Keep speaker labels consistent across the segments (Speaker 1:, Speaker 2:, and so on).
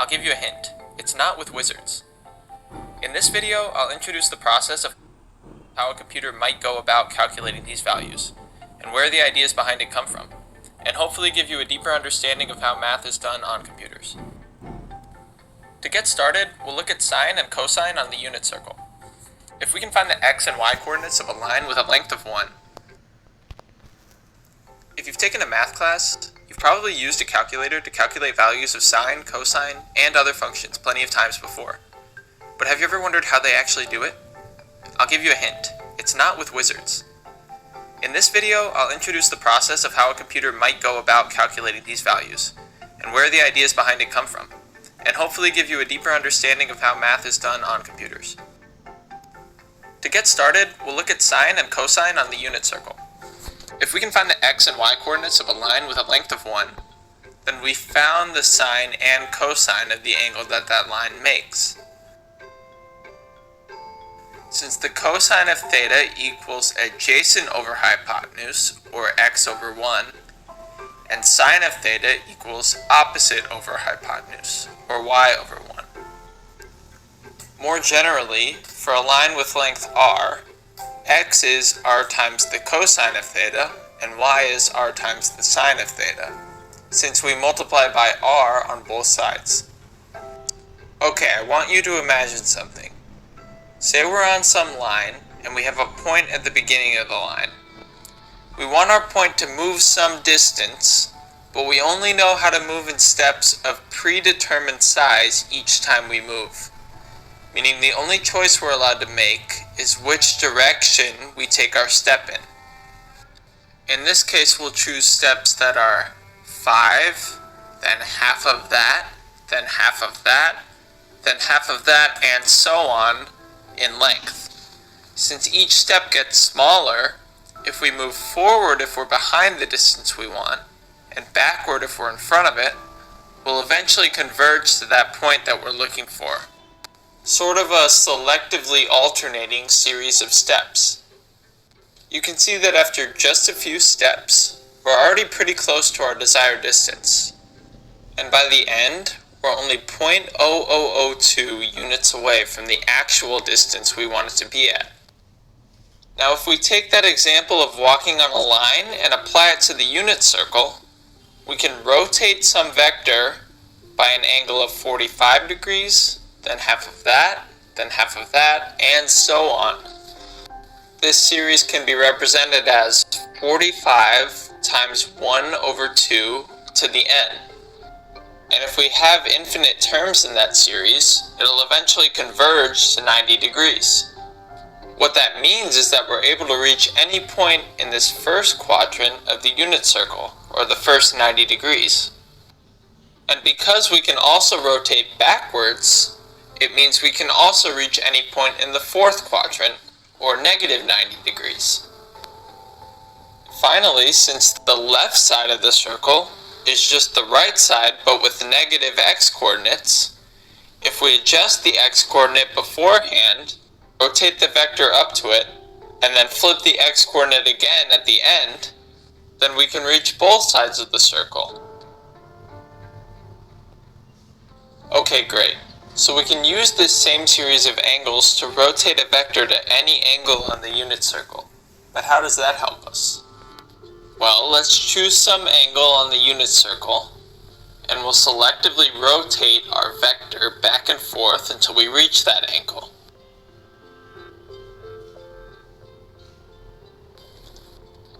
Speaker 1: give you a hint. It's not with wizards. In this video, I'll introduce the process of how a computer might go about calculating these values, and where the ideas behind it come from, and hopefully give you a deeper understanding of how math is done on computers. To get started, we'll look at sine and cosine on the unit circle. If we can find the x and y coordinates of a line with a length of 1. If you've taken a math class, you've probably used a calculator to calculate values of sine, cosine, and other functions plenty of times before. But have you ever wondered how they actually do it? I'll give you a hint. It's not with wizards. In this video, I'll introduce the process of how a computer might go about calculating these values, and where the ideas behind it come from, and hopefully give you a deeper understanding of how math is done on computers. To get started, we'll look at sine and cosine on the unit circle. If we can find the x and y coordinates of a line with a length of 1, then we found the sine and cosine of the angle that line makes. Since the cosine of theta equals adjacent over hypotenuse, or x over 1, and sine of theta equals opposite over hypotenuse, or y over 1. More generally, for a line with length r, x is r times the cosine of theta, and y is r times the sine of theta, since we multiply by r on both sides. Okay, I want you to imagine something. Say we're on some line, and we have a point at the beginning of the line. We want our point to move some distance, but we only know how to move in steps of predetermined size each time we move. Meaning the only choice we're allowed to make is which direction we take our step in. In this case, we'll choose steps that are 5, then half of that, then half of that, then half of that, and so on in length. Since each step gets smaller, if we move forward if we're behind the distance we want, and backward if we're in front of it, we'll eventually converge to that point that we're looking for. Sort of a selectively alternating series of steps. You can see that after just a few steps, we're already pretty close to our desired distance. And by the end, we're only 0.0002 units away from the actual distance we want it to be at. Now if we take that example of walking on a line and apply it to the unit circle, we can rotate some vector by an angle of 45 degrees, then half of that, and so on. This series can be represented as 45 times 1 over 2 to the n. And if we have infinite terms in that series, it'll eventually converge to 90 degrees. What that means is that we're able to reach any point in this first quadrant of the unit circle, or the first 90 degrees. And because we can also rotate backwards, it means we can also reach any point in the fourth quadrant, or negative 90 degrees. Finally, since the left side of the circle is just the right side but with negative x coordinates, if we adjust the x coordinate beforehand, rotate the vector up to it, and then flip the x coordinate again at the end, then we can reach both sides of the circle. Okay, great. So we can use this same series of angles to rotate a vector to any angle on the unit circle. But how does that help us? Well, let's choose some angle on the unit circle, and we'll selectively rotate our vector back and forth until we reach that angle.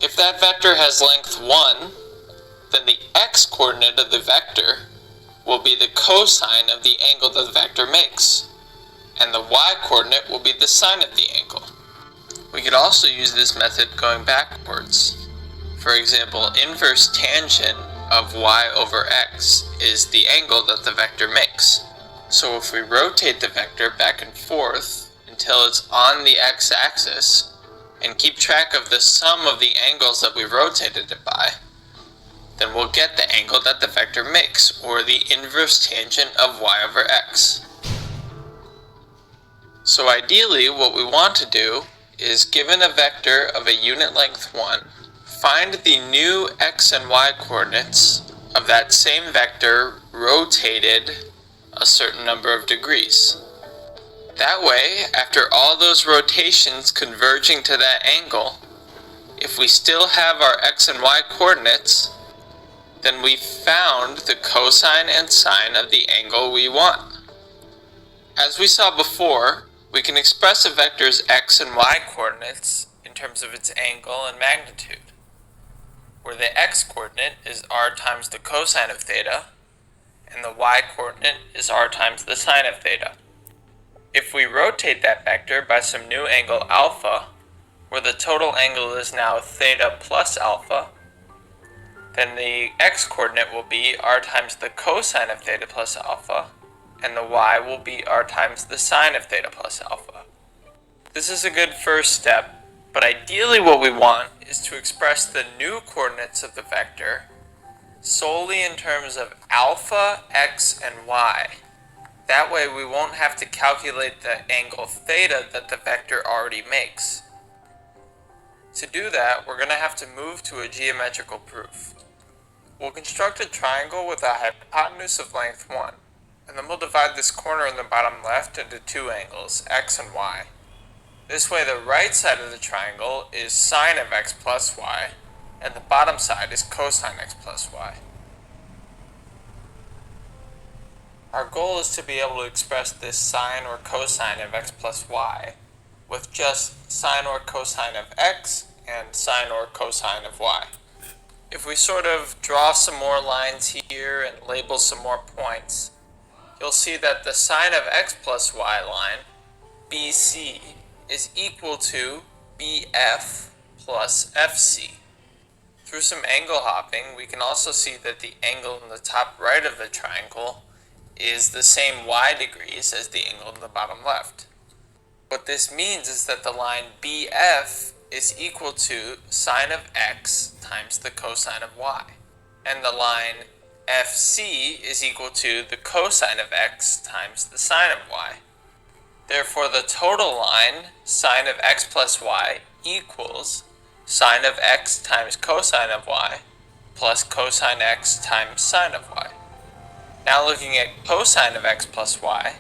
Speaker 1: If that vector has length 1, then the x-coordinate of the vector will be the cosine of the angle that the vector makes, and the y-coordinate will be the sine of the angle. We could also use this method going backwards. For example, inverse tangent of y over x is the angle that the vector makes. So if we rotate the vector back and forth until it's on the x-axis, and keep track of the sum of the angles that we rotated it by, then we'll get the angle that the vector makes, or the inverse tangent of y over x. So ideally, what we want to do is, given a vector of a unit length 1, find the new x and y coordinates of that same vector rotated a certain number of degrees. That way, after all those rotations converging to that angle, if we still have our x and y coordinates, then we've found the cosine and sine of the angle we want. As we saw before, we can express a vector's x and y coordinates in terms of its angle and magnitude, where the x coordinate is r times the cosine of theta, and the y coordinate is r times the sine of theta. If we rotate that vector by some new angle alpha, where the total angle is now theta plus alpha, then the x-coordinate will be r times the cosine of theta plus alpha, and the y will be r times the sine of theta plus alpha. This is a good first step, but ideally what we want is to express the new coordinates of the vector solely in terms of alpha, x, and y. That way we won't have to calculate the angle theta that the vector already makes. To do that, we're going to have to move to a geometrical proof. We'll construct a triangle with a hypotenuse of length 1, and then we'll divide this corner in the bottom left into two angles, x and y. This way the right side of the triangle is sine of x plus y, and the bottom side is cosine x plus y. Our goal is to be able to express this sine or cosine of x plus y with just sine or cosine of x and sine or cosine of y. If we sort of draw some more lines here and label some more points, you'll see that the sine of x plus y line, BC, is equal to BF plus FC. Through some angle hopping, we can also see that the angle in the top right of the triangle is the same y degrees as the angle in the bottom left. What this means is that the line BF is equal to sine of x times the cosine of y, and the line FC is equal to the cosine of x times the sine of y. Therefore, the total line, sine of x plus y, equals sine of x times cosine of y plus cosine x times sine of y. Now looking at cosine of x plus y,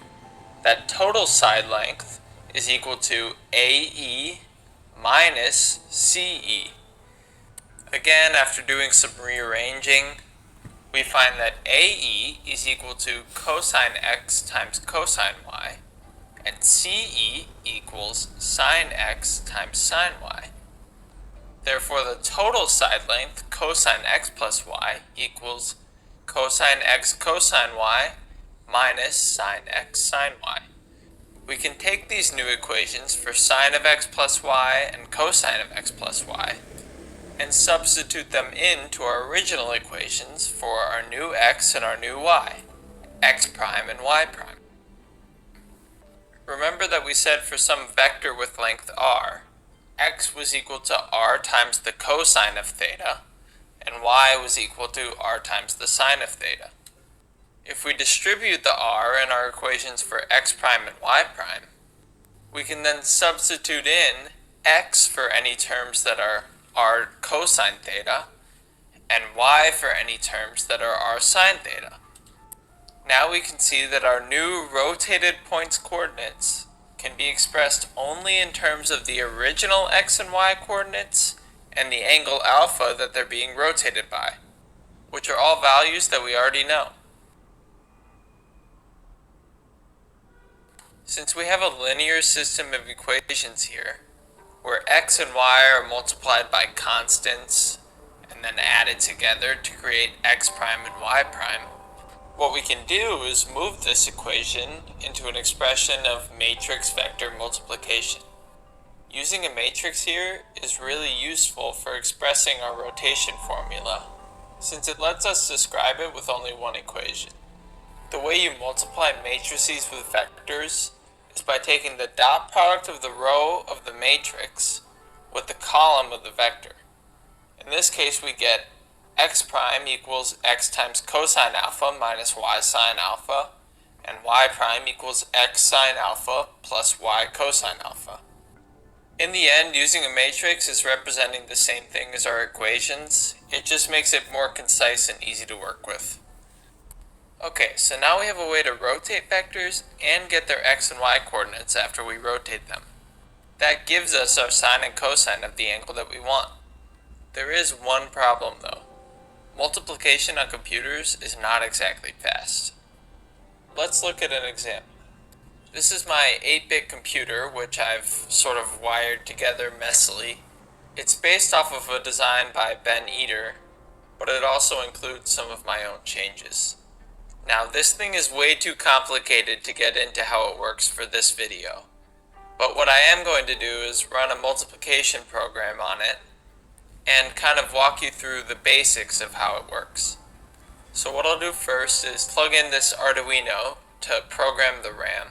Speaker 1: that total side length is equal to AE minus CE. Again, after doing some rearranging, we find that AE is equal to cosine x times cosine y, and CE equals sine x times sine y. Therefore, the total side length, cosine x plus y, equals cosine x cosine y minus sine x sine y. We can take these new equations for sine of x plus y and cosine of x plus y and substitute them into our original equations for our new x and our new y, x prime and y prime. Remember that we said for some vector with length r, x was equal to r times the cosine of theta, and y was equal to r times the sine of theta. If we distribute the r in our equations for x prime and y prime, we can then substitute in x for any terms that are r cosine theta, and y for any terms that are r sine theta. Now we can see that our new rotated points coordinates can be expressed only in terms of the original x and y coordinates and the angle alpha that they're being rotated by, which are all values that we already know. Since we have a linear system of equations here, where x and y are multiplied by constants and then added together to create x prime and y prime, what we can do is move this equation into an expression of matrix vector multiplication. Using a matrix here is really useful for expressing our rotation formula, since it lets us describe it with only one equation. The way you multiply matrices with vectors is by taking the dot product of the row of the matrix with the column of the vector. In this case, we get x prime equals x times cosine alpha minus y sine alpha, and y prime equals x sine alpha plus y cosine alpha. In the end, using a matrix is representing the same thing as our equations. It just makes it more concise and easy to work with. Okay, so now we have a way to rotate vectors and get their x and y coordinates after we rotate them. That gives us our sine and cosine of the angle that we want. There is one problem though. Multiplication on computers is not exactly fast. Let's look at an example. This is my 8-bit computer, which I've sort of wired together messily. It's based off of a design by Ben Eater, but it also includes some of my own changes. Now, this thing is way too complicated to get into how it works for this video. But what I am going to do is run a multiplication program on it and kind of walk you through the basics of how it works. So what I'll do first is plug in this Arduino to program the RAM.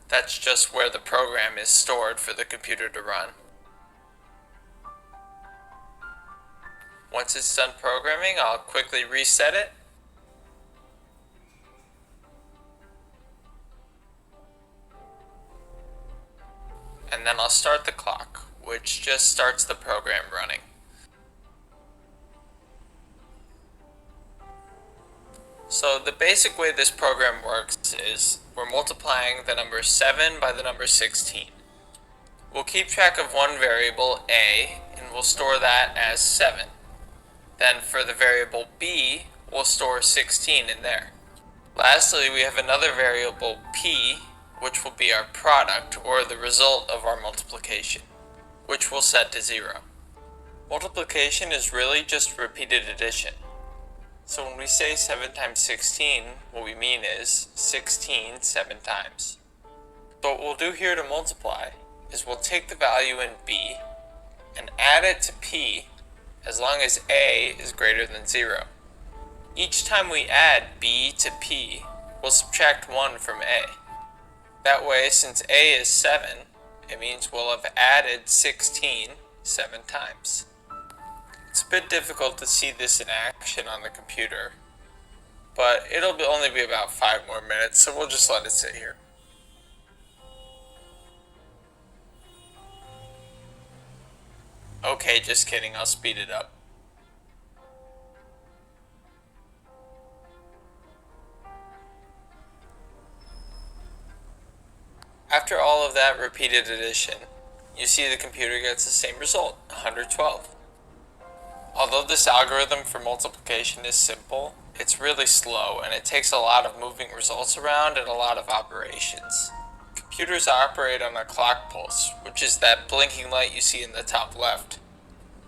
Speaker 1: That's just where the program is stored for the computer to run. Once it's done programming, I'll quickly reset it. And then I'll start the clock, which just starts the program running. So the basic way this program works is we're multiplying the number 7 by the number 16. We'll keep track of one variable, a, and we'll store that as 7. Then for the variable b, we'll store 16 in there. Lastly, we have another variable, p, which will be our product, or the result of our multiplication, which we'll set to 0. Multiplication is really just repeated addition. So when we say 7 times 16, what we mean is 16 7 times. So what we'll do here to multiply is we'll take the value in b and add it to p as long as a is greater than 0. Each time we add b to p, we'll subtract 1 from a. That way, since a is 7, it means we'll have added 16 7 times. It's a bit difficult to see this in action on the computer, but it'll only be about 5 more minutes, so we'll just let it sit here. Okay, just kidding, I'll speed it up. After all of that repeated addition, you see the computer gets the same result, 112. Although this algorithm for multiplication is simple, it's really slow and it takes a lot of moving results around and a lot of operations. Computers operate on a clock pulse, which is that blinking light you see in the top left.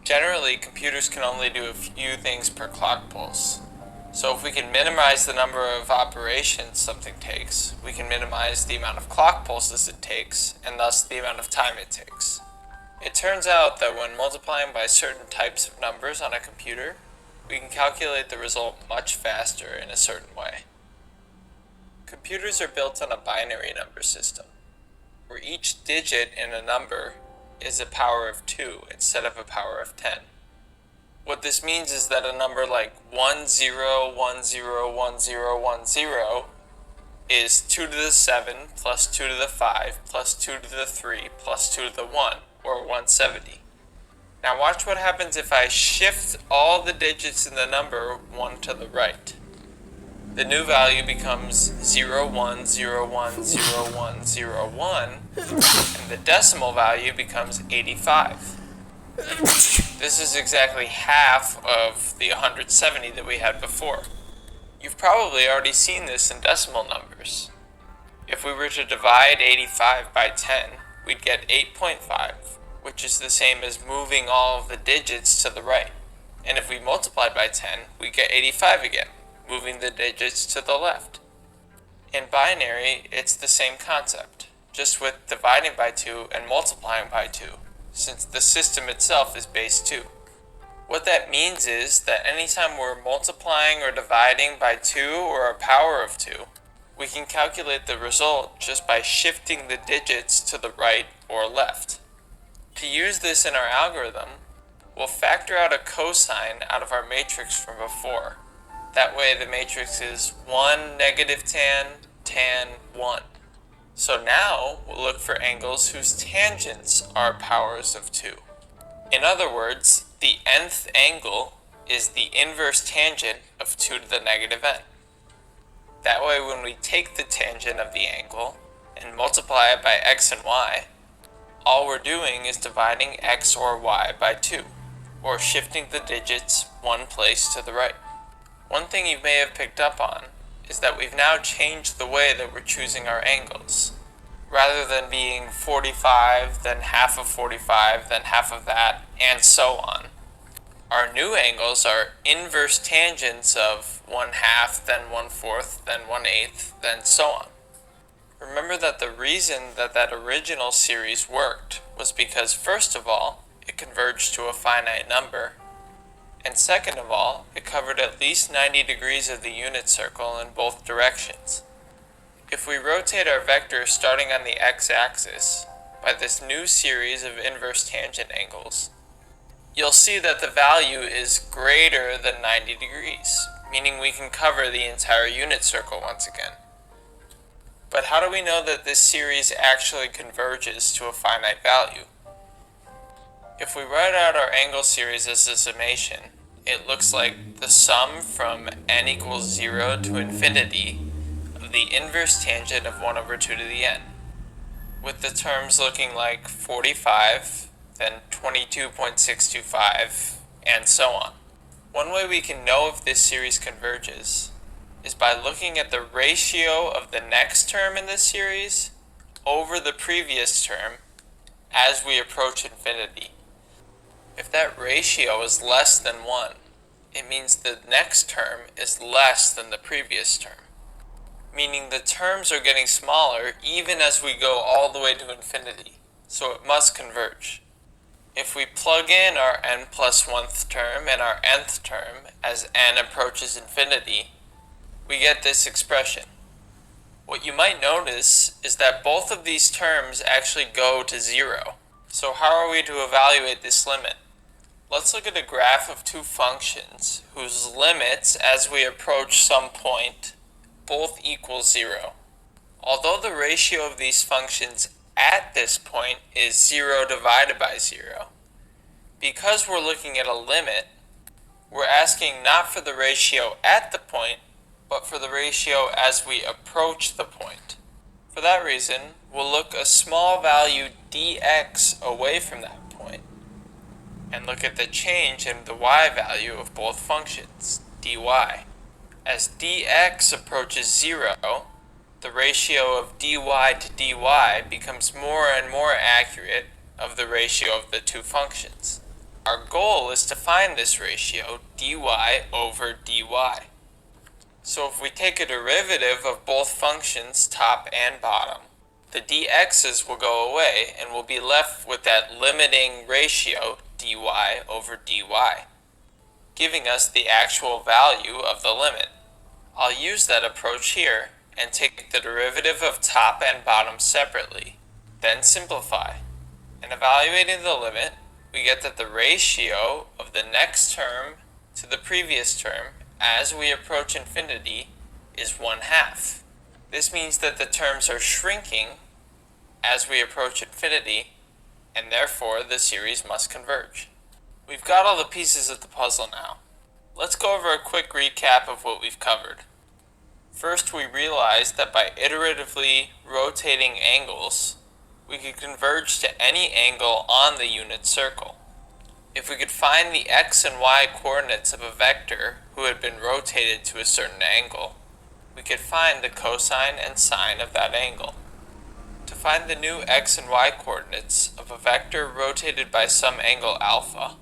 Speaker 1: Generally, computers can only do a few things per clock pulse. So if we can minimize the number of operations something takes, we can minimize the amount of clock pulses it takes, and thus the amount of time it takes. It turns out that when multiplying by certain types of numbers on a computer, we can calculate the result much faster in a certain way. Computers are built on a binary number system, where each digit in a number is a power of 2 instead of a power of 10. What this means is that a number like 10101010 is 2 to the 7 plus 2 to the 5 plus 2 to the 3 plus 2 to the 1, or 170. Now watch what happens if I shift all the digits in the number 1 to the right. The new value becomes 01010101, and the decimal value becomes 85. This is exactly half of the 170 that we had before. You've probably already seen this in decimal numbers. If we were to divide 85 by 10, we'd get 8.5, which is the same as moving all of the digits to the right. And if we multiplied by 10, we get 85 again, moving the digits to the left. In binary, it's the same concept, just with dividing by 2 and multiplying by 2, since the system itself is base 2. What that means is that anytime we're multiplying or dividing by 2 or a power of 2, we can calculate the result just by shifting the digits to the right or left. To use this in our algorithm, we'll factor out a cosine out of our matrix from before. That way the matrix is 1, negative tan, 1. So now we'll look for angles whose tangents are powers of 2. In other words, the nth angle is the inverse tangent of 2 to the negative n. That way when we take the tangent of the angle and multiply it by x and y, all we're doing is dividing x or y by 2, or shifting the digits one place to the right. One thing you may have picked up on is that we've now changed the way that we're choosing our angles. Rather than being 45, then half of 45, then half of that, and so on, our new angles are inverse tangents of 1/2, then 1/4, then 1/8, then so on. Remember that the reason that original series worked was because, first of all, it converged to a finite number, and second of all, it covered at least 90 degrees of the unit circle in both directions. If we rotate our vector starting on the x-axis by this new series of inverse tangent angles, you'll see that the value is greater than 90 degrees, meaning we can cover the entire unit circle once again. But how do we know that this series actually converges to a finite value? If we write out our angle series as a summation, it looks like the sum from n equals 0 to infinity of the inverse tangent of 1 over 2 to the n, with the terms looking like 45, then 22.625, and so on. One way we can know if this series converges is by looking at the ratio of the next term in this series over the previous term as we approach infinity. If that ratio is less than 1, it means the next term is less than the previous term, meaning the terms are getting smaller even as we go all the way to infinity, so it must converge. If we plug in our n plus 1th term and our nth term as n approaches infinity, we get this expression. What you might notice is that both of these terms actually go to 0. So how are we to evaluate this limit? Let's look at a graph of two functions whose limits as we approach some point both equal 0. Although the ratio of these functions at this point is 0 divided by 0, because we're looking at a limit, we're asking not for the ratio at the point, but for the ratio as we approach the point. For that reason, we'll look a small value dx away from that point, and look at the change in the y value of both functions, dy. As dx approaches 0, the ratio of dy to dy becomes more and more accurate of the ratio of the two functions. Our goal is to find this ratio, dy over dy. So if we take a derivative of both functions, top and bottom, the dx's will go away and we'll be left with that limiting ratio, dy over dy, giving us the actual value of the limit. I'll use that approach here and take the derivative of top and bottom separately, then simplify. And evaluating the limit, we get that the ratio of the next term to the previous term as we approach infinity is 1/2. This means that the terms are shrinking as we approach infinity, and therefore the series must converge. We've got all the pieces of the puzzle now. Let's go over a quick recap of what we've covered. First, we realized that by iteratively rotating angles, we could converge to any angle on the unit circle. If we could find the x and y coordinates of a vector who had been rotated to a certain angle, we could find the cosine and sine of that angle. To find the new x and y coordinates of a vector rotated by some angle alpha,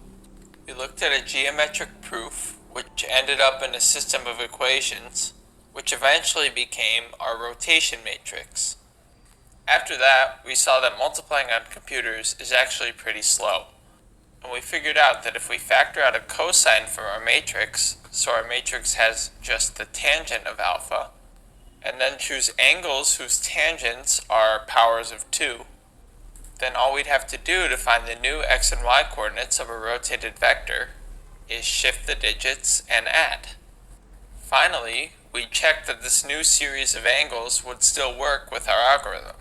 Speaker 1: we looked at a geometric proof which ended up in a system of equations, which eventually became our rotation matrix. After that, we saw that multiplying on computers is actually pretty slow. And we figured out that if we factor out a cosine for our matrix, so our matrix has just the tangent of alpha, and then choose angles whose tangents are powers of 2, then all we'd have to do to find the new x and y coordinates of a rotated vector is shift the digits and add. Finally, we checked that this new series of angles would still work with our algorithm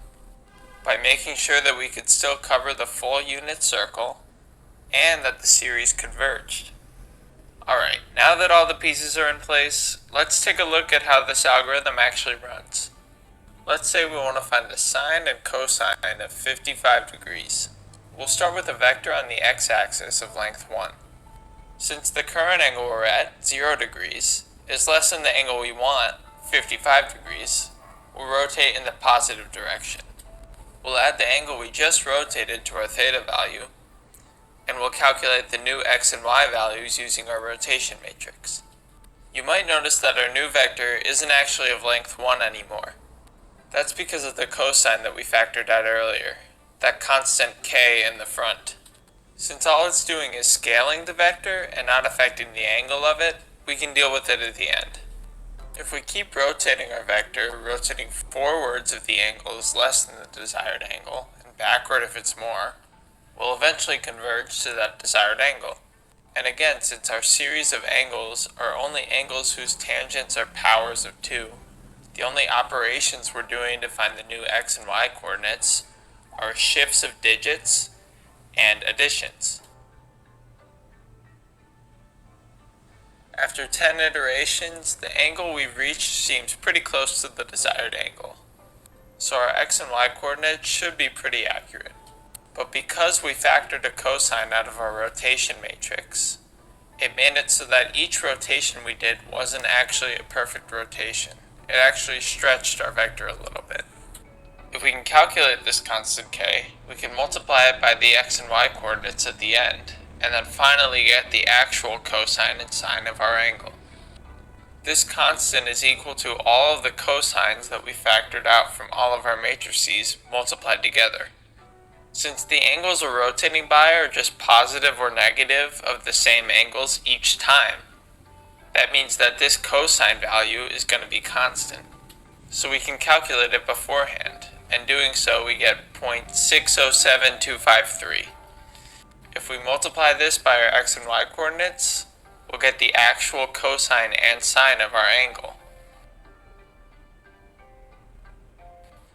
Speaker 1: by making sure that we could still cover the full unit circle and that the series converged. Alright, now that all the pieces are in place, let's take a look at how this algorithm actually runs. Let's say we want to find the sine and cosine of 55 degrees. We'll start with a vector on the x-axis of length 1. Since the current angle we're at, 0 degrees, is less than the angle we want, 55 degrees, we'll rotate in the positive direction. We'll add the angle we just rotated to our theta value, and we'll calculate the new x and y values using our rotation matrix. You might notice that our new vector isn't actually of length 1 anymore. That's because of the cosine that we factored out earlier, that constant k in the front. Since all it's doing is scaling the vector and not affecting the angle of it, we can deal with it at the end. If we keep rotating our vector, rotating forwards if the angle is less than the desired angle, and backward if it's more, we'll eventually converge to that desired angle. And again, since our series of angles are only angles whose tangents are powers of 2, the only operations we're doing to find the new x and y coordinates are shifts of digits and additions. After 10 iterations, the angle we've reached seems pretty close to the desired angle. So our x and y coordinates should be pretty accurate. But because we factored a cosine out of our rotation matrix, it made it so that each rotation we did wasn't actually a perfect rotation. It actually stretched our vector a little bit. If we can calculate this constant k, we can multiply it by the x and y coordinates at the end, and then finally get the actual cosine and sine of our angle. This constant is equal to all of the cosines that we factored out from all of our matrices multiplied together. Since the angles we're rotating by are just positive or negative of the same angles each time, that means that this cosine value is going to be constant. So we can calculate it beforehand, and doing so we get 0.607253. If we multiply this by our x and y coordinates, we'll get the actual cosine and sine of our angle.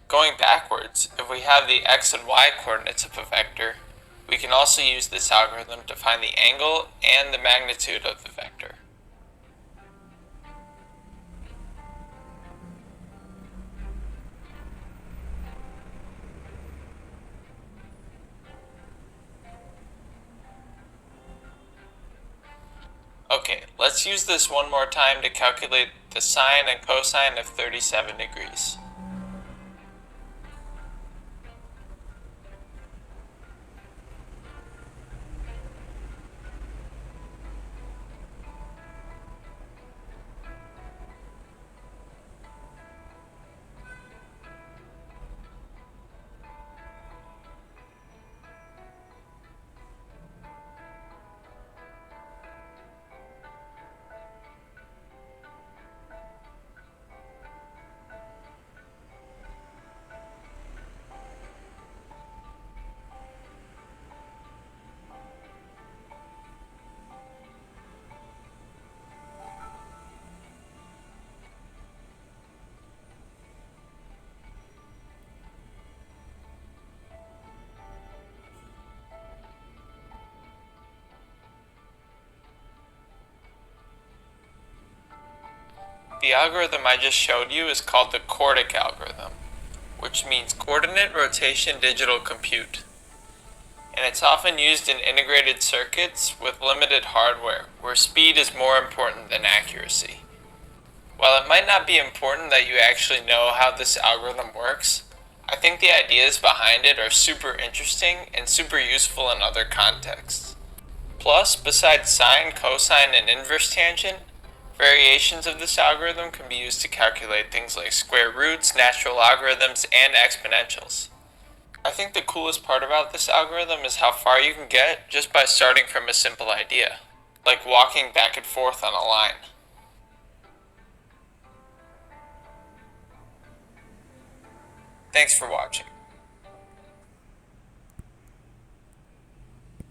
Speaker 1: Going backwards, if we have the x and y coordinates of a vector, we can also use this algorithm to find the angle and the magnitude of the vector. Okay, let's use this one more time to calculate the sine and cosine of 37 degrees. The algorithm I just showed you is called the cordic algorithm, which means coordinate rotation digital compute. And it's often used in integrated circuits with limited hardware, where speed is more important than accuracy. While it might not be important that you actually know how this algorithm works, I think the ideas behind it are super interesting and super useful in other contexts. Plus, besides sine, cosine, and inverse tangent, variations of this algorithm can be used to calculate things like square roots, natural logarithms, and exponentials. I think the coolest part about this algorithm is how far you can get just by starting from a simple idea, like walking back and forth on a line. Thanks for watching.